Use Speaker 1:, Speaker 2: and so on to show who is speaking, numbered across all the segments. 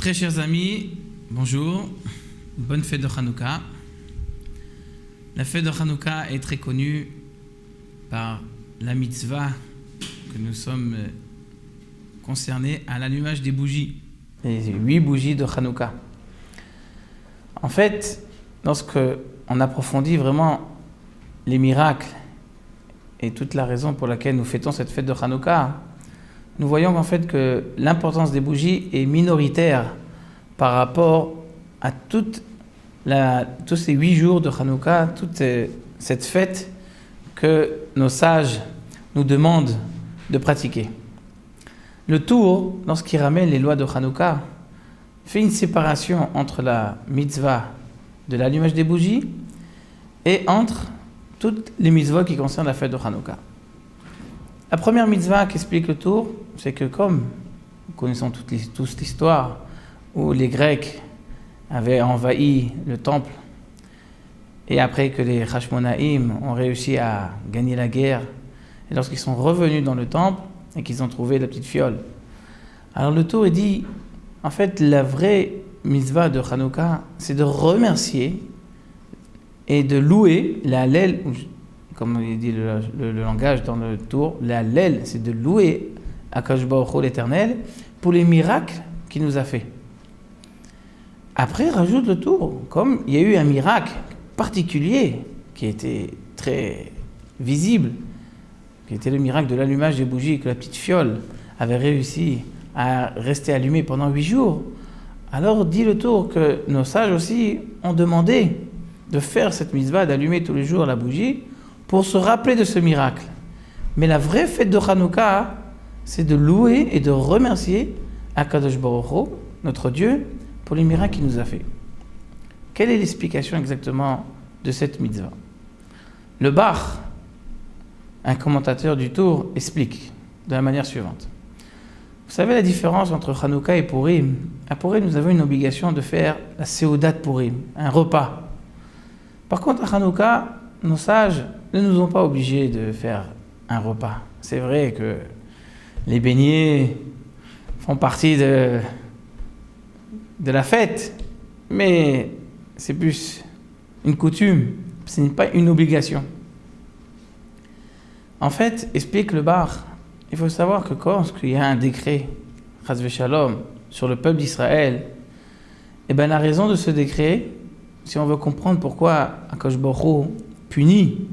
Speaker 1: Très chers amis, bonjour, bonne fête de Hanouka. La fête de Hanouka est très connue par la mitzvah que nous sommes concernés à l'allumage des bougies, les 8 bougies de Hanouka. En fait, lorsque on approfondit vraiment les miracles et toute la raison pour laquelle nous fêtons cette fête de Hanouka, nous voyons qu'en fait que l'importance des bougies est minoritaire par rapport à tous ces 8 jours de Hanouka, toute cette fête que nos sages nous demandent de pratiquer. Le Tour, lorsqu'il ramène les lois de Hanouka, fait une séparation entre la mitzvah de l'allumage des bougies et entre toutes les mitzvahs qui concernent la fête de Hanouka. La première mitzvah qu'explique le Tour, c'est que comme nous connaissons tous l'histoire où les Grecs avaient envahi le temple et après que les Hashmonaïm ont réussi à gagner la guerre, et lorsqu'ils sont revenus dans le temple et qu'ils ont trouvé la petite fiole, alors le Tour dit, en fait la vraie mitzvah de Hanouka, c'est de remercier et de louer la Hallel, comme il dit le langage dans le Tour, la Hallel, c'est de louer Akadosh Baruch Hu l'Éternel pour les miracles qu'il nous a fait. Après, rajoute le Tour, comme il y a eu un miracle particulier qui était très visible, qui était le miracle de l'allumage des bougies, que la petite fiole avait réussi à rester allumée pendant 8 jours, alors dit le Tour que nos sages aussi ont demandé de faire cette mitzvah, d'allumer tous les jours la bougie, pour se rappeler de ce miracle. Mais la vraie fête de Hanouka, c'est de louer et de remercier Akadosh Baruch Hu, notre Dieu, pour les miracles qu'il nous a fait. Quelle est l'explication exactement de cette mitzvah? Le Bach, un commentateur du Tour, explique de la manière suivante. Vous savez la différence entre Hanouka et Purim? À Purim, nous avons une obligation de faire la Seudat Purim, un repas. Par contre, à Hanouka, nos sages ne nous ont pas obligés de faire un repas. C'est vrai que les beignets font partie de la fête, mais c'est plus une coutume, ce n'est pas une obligation. En fait, explique le Bar, il faut savoir que quand il y a un décret, Chas v'Shalom, sur le peuple d'Israël, et bien la raison de ce décret, si on veut comprendre pourquoi Akadosh Baruch Hu punit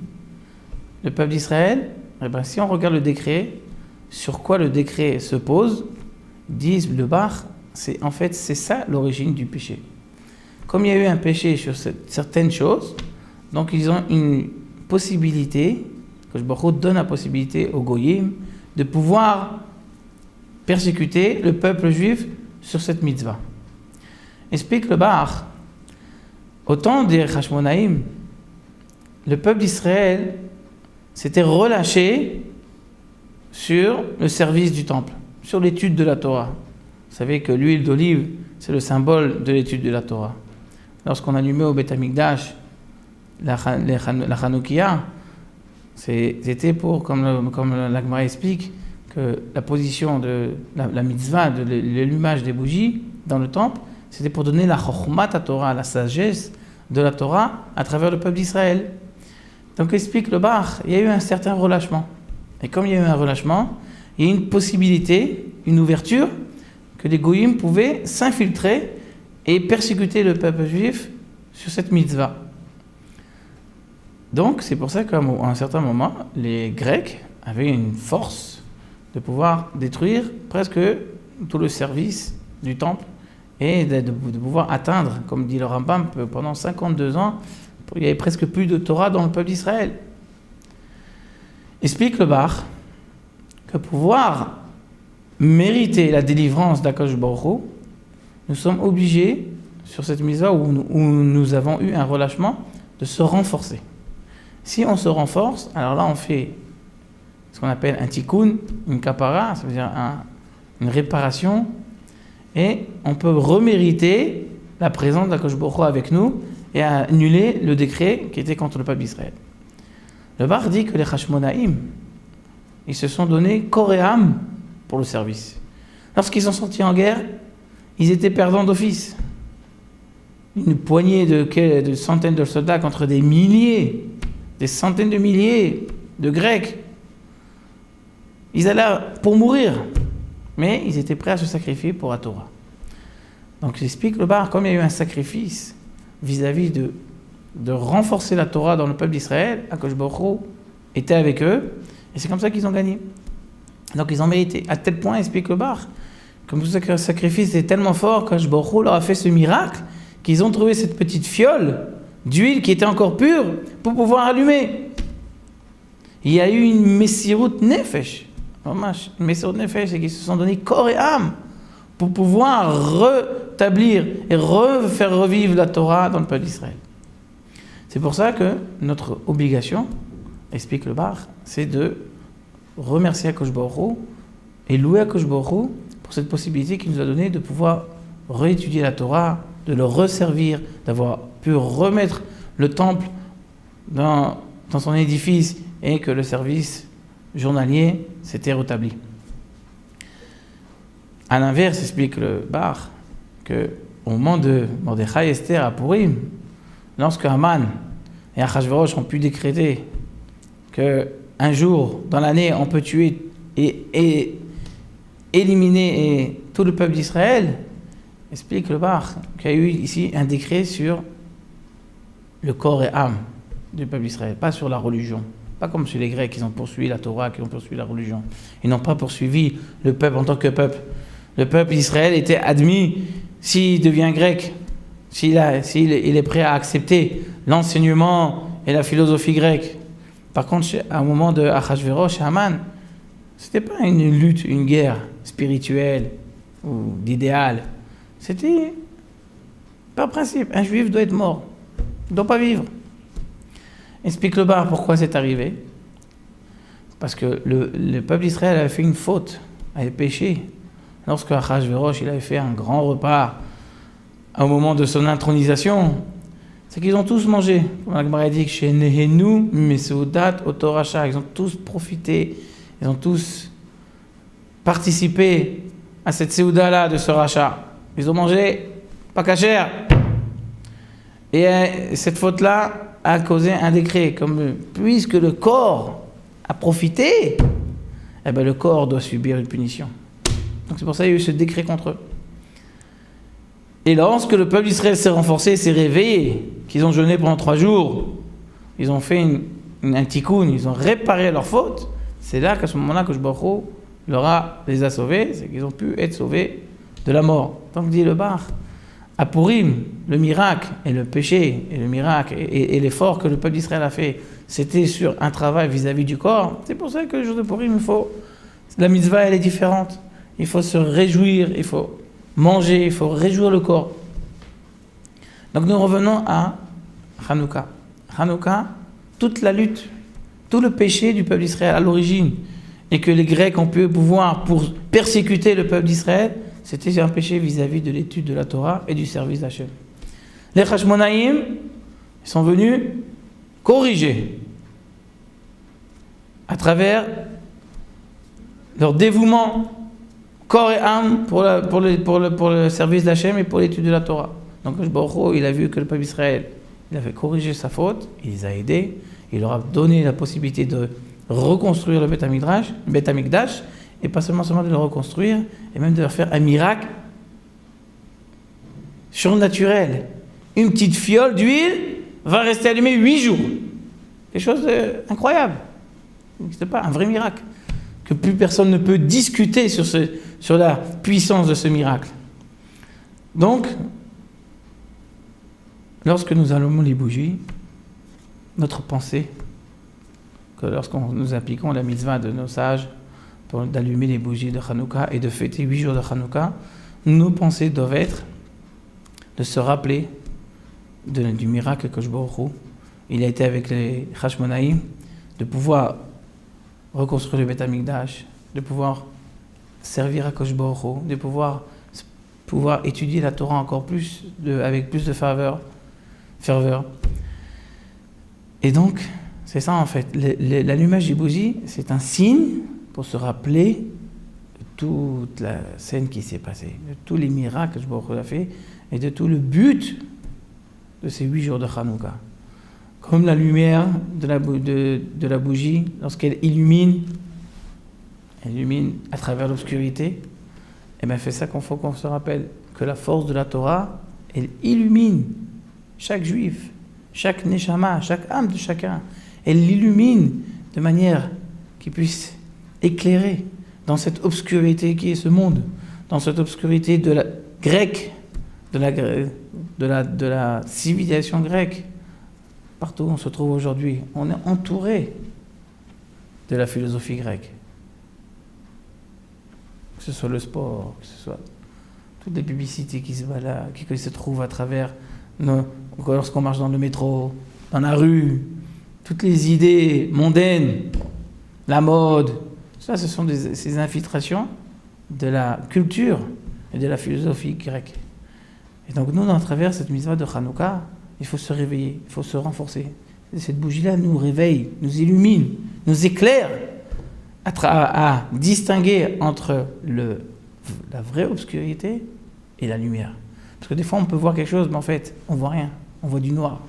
Speaker 1: le peuple d'Israël, et bien si on regarde le décret, sur quoi le décret se pose, disent le Bar, c'est ça l'origine du péché. Comme il y a eu un péché sur certaines choses, donc ils ont une possibilité, que Baruch Hu donne la possibilité aux Goyim de pouvoir persécuter le peuple juif sur cette mitzvah. Explique le Bar, au temps des Hashmonaïm, le peuple d'Israël s'était relâché sur le service du temple, sur l'étude de la Torah. Vous savez que l'huile d'olive, c'est le symbole de l'étude de la Torah. Lorsqu'on allumait au Beth Amikdash la Hanoukia, c'était pour, comme la Gemara explique, que la position de la mitzvah, de l'allumage des bougies dans le temple, c'était pour donner la chokhmat à Torah, la sagesse de la Torah à travers le peuple d'Israël. Donc explique le Bar, il y a eu un certain relâchement. Et comme il y a eu un relâchement, il y a une possibilité, une ouverture, que les goyim pouvaient s'infiltrer et persécuter le peuple juif sur cette mitzvah. Donc c'est pour ça qu'à un certain moment, les Grecs avaient une force de pouvoir détruire presque tout le service du temple et de pouvoir atteindre, comme dit le Rambam, pendant 52 ans, il n'y avait presque plus de Torah dans le peuple d'Israël. Explique le Bar que pour pouvoir mériter la délivrance d'Akadosh Baruch Hu, nous sommes obligés, sur cette mitzvah où nous avons eu un relâchement, de se renforcer. Si on se renforce, alors là on fait ce qu'on appelle un tikkun, une kapara, ça veut dire une réparation, et on peut remériter la présence d'Akadosh Baruch Hu avec nous et annuler le décret qui était contre le peuple d'Israël. Le Bar dit que les Hashmonaïm, ils se sont donnés corps et âme pour le service. Lorsqu'ils sont sortis en guerre, ils étaient perdants d'office. Une poignée de centaines de soldats contre des milliers, des centaines de milliers de Grecs. Ils allaient pour mourir, mais ils étaient prêts à se sacrifier pour la Torah. Donc j'explique le bar, comme il y a eu un sacrifice vis-à-vis de renforcer la Torah dans le peuple d'Israël, Akadosh Baruch Hu était avec eux, et c'est comme ça qu'ils ont gagné. Donc ils ont mérité. À tel point, explique le bar, comme tout ce sacrifice est tellement fort, qu'Akadosh Baruch Hu leur a fait ce miracle, qu'ils ont trouvé cette petite fiole d'huile qui était encore pure pour pouvoir allumer. Il y a eu une Messirut Nefesh, une Messirut Nefesh, c'est qu'ils se sont donné corps et âme pour pouvoir rétablir et faire revivre la Torah dans le peuple d'Israël. C'est pour ça que notre obligation, explique le bar, c'est de remercier Akadosh Baruch Hu et louer Akadosh Baruch Hu pour cette possibilité qu'il nous a donnée de pouvoir réétudier la Torah, de le resservir, d'avoir pu remettre le temple dans son édifice et que le service journalier s'était rétabli. À l'inverse, explique le bar, qu'au moment de Mordechai et Esther à Purim, lorsque Haman et Achashverosh ont pu décréter qu'un jour dans l'année on peut tuer et éliminer tout le peuple d'Israël, explique le bar qu'il y a eu ici un décret sur le corps et âme du peuple d'Israël, pas sur la religion. Pas comme chez les Grecs, ils ont poursuivi la Torah, qui ont poursuivi la religion. Ils n'ont pas poursuivi le peuple en tant que peuple. Le peuple d'Israël était admis, s'il devient grec, s'il est prêt à accepter l'enseignement et la philosophie grecque. Par contre, à un moment de Achashverosh et Haman, ce n'était pas une lutte, une guerre spirituelle ou d'idéal. C'était, par principe, un juif doit être mort, il ne doit pas vivre. Explique le bar pourquoi c'est arrivé. Parce que le peuple d'Israël avait fait une faute, avait péché. Lorsque Achashverosh il avait fait un grand repas au moment de son intronisation, c'est qu'ils ont tous mangé. Comme la Gemara dit, chez Nehenu, Mesoudat, Otoracha, ils ont tous profité, ils ont tous participé à cette Séouda-là de ce rachat. Ils ont mangé, pas cachère. Et cette faute-là a causé un décret, puisque le corps a profité, eh bien le corps doit subir une punition. Donc c'est pour ça qu'il y a eu ce décret contre eux. Et lorsque le peuple d'Israël s'est renforcé, s'est réveillé, qu'ils ont jeûné pendant 3 jours, ils ont fait un tikkun, ils ont réparé leur faute, c'est là qu'à ce moment-là que Baruch Hu les a sauvés, c'est qu'ils ont pu être sauvés de la mort. Donc dit le bar, à Purim, le miracle et le péché et le miracle et l'effort que le peuple d'Israël a fait, c'était sur un travail vis-à-vis du corps. C'est pour ça que le jour de Purim, la mitzvah elle est différente. Il faut se réjouir, il faut manger, il faut réjouir le corps. Donc nous revenons à Hanouka. Hanouka, toute la lutte, tout le péché du peuple d'Israël à l'origine, et que les Grecs ont pu pouvoir pour persécuter le peuple d'Israël, c'était un péché vis-à-vis de l'étude de la Torah et du service d'Hachem. Les Hashmonaïm sont venus corriger à travers leur dévouement corps et âme pour le service d'Hachem et pour l'étude de la Torah. Donc Baruch Hu, il a vu que le peuple d'Israël, il avait corrigé sa faute, il les a aidés, il leur a donné la possibilité de reconstruire le Beth Amikdash, et pas seulement de le reconstruire, et même de leur faire un miracle surnaturel. Une petite fiole d'huile va rester allumée 8 jours. Quelque chose d'incroyable. C'est pas un vrai miracle. Que plus personne ne peut discuter sur la puissance de ce miracle. Donc, lorsque nous allumons les bougies, notre pensée, que lorsqu'on nous appliquons la mitzvah de nos sages, d'allumer les bougies de Hanouka et de fêter 8 jours de Hanouka, nos pensées doivent être de se rappeler du miracle que Baruch Hu, il a été avec les Hashmonaïm, de pouvoir reconstruire le Beth Amikdash, de pouvoir servir à Akadosh Baruch Hu, de pouvoir étudier la Torah encore plus, avec plus de ferveur. Et donc, c'est ça en fait, l'allumage des bougies, c'est un signe pour se rappeler toute la scène qui s'est passée, de tous les miracles que je a fait et de tout le but de ces 8 jours de Hanouka. Comme la lumière de la bougie, lorsqu'elle illumine à travers l'obscurité, et bien c'est ça qu'il faut qu'on se rappelle, que la force de la Torah, elle illumine chaque juif, chaque neshama, chaque âme de chacun. Elle l'illumine de manière qui puisse éclairer dans cette obscurité qui est ce monde, dans cette obscurité de la grecque, de la civilisation grecque. Partout où on se trouve aujourd'hui, on est entouré de la philosophie grecque. Que ce soit le sport, que ce soit toutes les publicités qui se trouvent à travers lorsqu'on marche dans le métro, dans la rue, toutes les idées mondaines, la mode, ça ce sont ces infiltrations de la culture et de la philosophie grecque. Et donc nous, à travers cette mitzvah de Hanouka, il faut se réveiller, il faut se renforcer. Et cette bougie-là nous réveille, nous illumine, nous éclaire à distinguer entre la vraie obscurité et la lumière. Parce que des fois, on peut voir quelque chose, mais en fait, on voit rien. On voit du noir.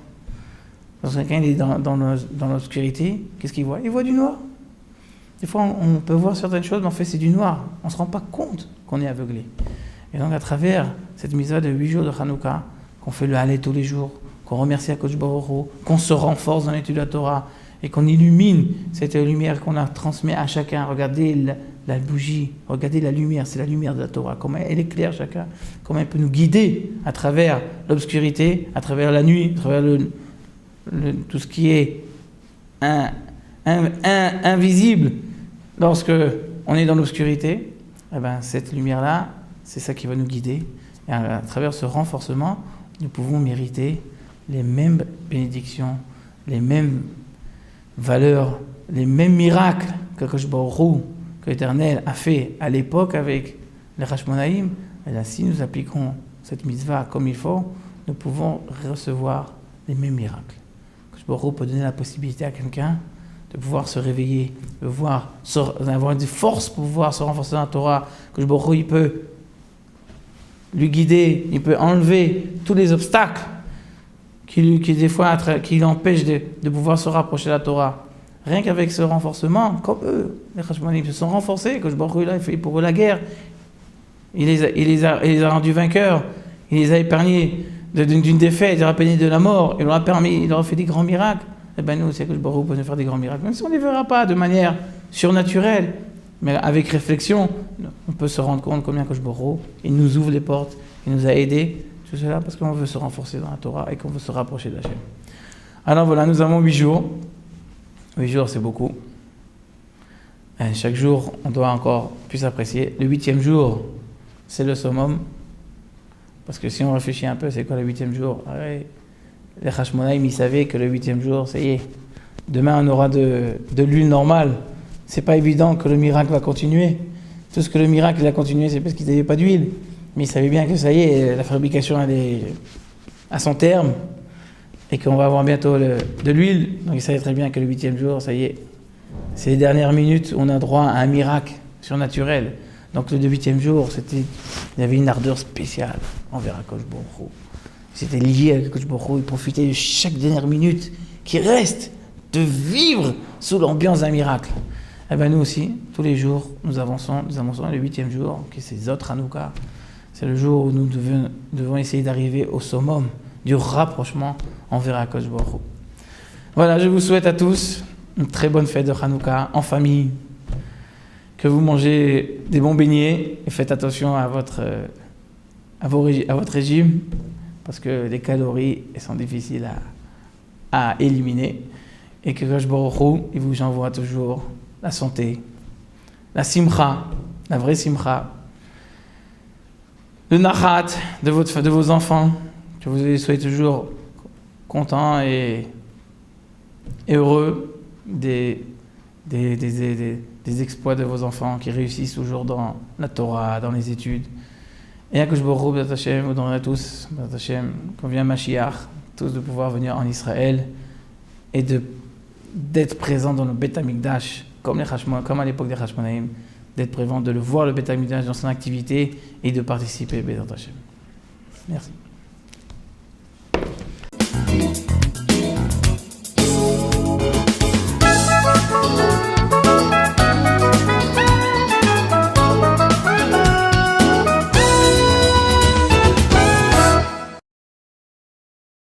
Speaker 1: Lorsque quelqu'un est dans l'obscurité, qu'est-ce qu'il voit? Il voit du noir. Des fois, on peut voir certaines choses, mais en fait, c'est du noir. On ne se rend pas compte qu'on est aveuglé. Et donc, à travers cette mitzvah de 8 jours de Hanouka, qu'on fait le Hallel tous les jours, qu'on remercie Akadosh Baruch Hu, qu'on se renforce dans l'étude de la Torah, et qu'on illumine cette lumière qu'on a transmise à chacun. Regardez la bougie, regardez la lumière, c'est la lumière de la Torah, comment elle éclaire chacun, comment elle peut nous guider à travers l'obscurité, à travers la nuit, à travers tout ce qui est invisible lorsque on est dans l'obscurité. Eh ben, cette lumière-là, c'est ça qui va nous guider. Et à travers ce renforcement, nous pouvons mériter les mêmes bénédictions, les mêmes valeurs, les mêmes miracles que l'Éternel a fait à l'époque avec les Hashmonaïm. Et là, si nous appliquons cette mitzvah comme il faut, nous pouvons recevoir les mêmes miracles. Kadosh peut donner la possibilité à quelqu'un de pouvoir se réveiller, de pouvoir avoir des forces pour pouvoir se renforcer dans la Torah. Kadosh il peut lui guider, il peut enlever tous les obstacles qui des fois qui l'empêchent de pouvoir se rapprocher de la Torah. Rien qu'avec ce renforcement, comme eux, les Hashmonaïm se sont renforcés, que il a fait pour eux la guerre, il les a rendus vainqueurs, il les a épargnés d'une défaite, il leur a épargné de la mort, il leur a fait des grands miracles. Et bien nous, c'est que Baruch peut nous faire des grands miracles, même si on ne les verra pas de manière surnaturelle, mais avec réflexion, on peut se rendre compte combien Akadosh Baruch il nous ouvre les portes, il nous a aidés, tout cela parce qu'on veut se renforcer dans la Torah et qu'on veut se rapprocher de Hachem. Alors voilà, nous avons 8 jours. 8 jours, c'est beaucoup. Et chaque jour, on doit encore plus apprécier. Le 8e jour, c'est le summum. Parce que si on réfléchit un peu, c'est quoi le 8e jour? Les Hashmonaïm, ils savaient que le 8e jour, ça y est, demain on aura de l'huile normale. C'est pas évident que le miracle va continuer. Tout ce que le miracle a continué, c'est parce qu'ils n'avaient pas d'huile. Mais ils savaient bien que ça y est, la fabrication elle est à son terme et qu'on va avoir bientôt de l'huile. Donc ils savaient très bien que le 8e jour, ça y est, c'est les dernières minutes où on a droit à un miracle surnaturel. Donc le 8e jour, il y avait une ardeur spéciale envers Akadosh Baruch Hu. C'était lié à Akadosh Baruch Hu. Il profitait de chaque dernière minute qui reste de vivre sous l'ambiance d'un miracle. Et bien nous aussi, tous les jours, nous avançons le 8e jour, qui c'est Zot Hanouka. C'est le jour où nous devons essayer d'arriver au summum du rapprochement envers Akadosh Baruch Hu. Voilà, je vous souhaite à tous une très bonne fête de Hanouka en famille. Que vous mangez des bons beignets et faites attention à votre régime parce que les calories elles sont difficiles à éliminer et que Akadosh Baruch Hu, il vous envoie toujours la santé, la simcha, la vraie simcha, le nachat de vos enfants, que vous soyez toujours contents et heureux des exploits de vos enfants qui réussissent toujours dans la Torah, dans les études. Et Akadosh Baruch Hu, B'ezrat Hashem, vous donnerez tous, B'ezrat Hashem, quand vient Mashiach, tous de pouvoir venir en Israël et d'être présents dans le Beth Amikdash, comme à l'époque des Hashmonaïm, d'être présent, de le voir le Beth Amikdash dans son activité et de participer Bezrat Hashem. Merci.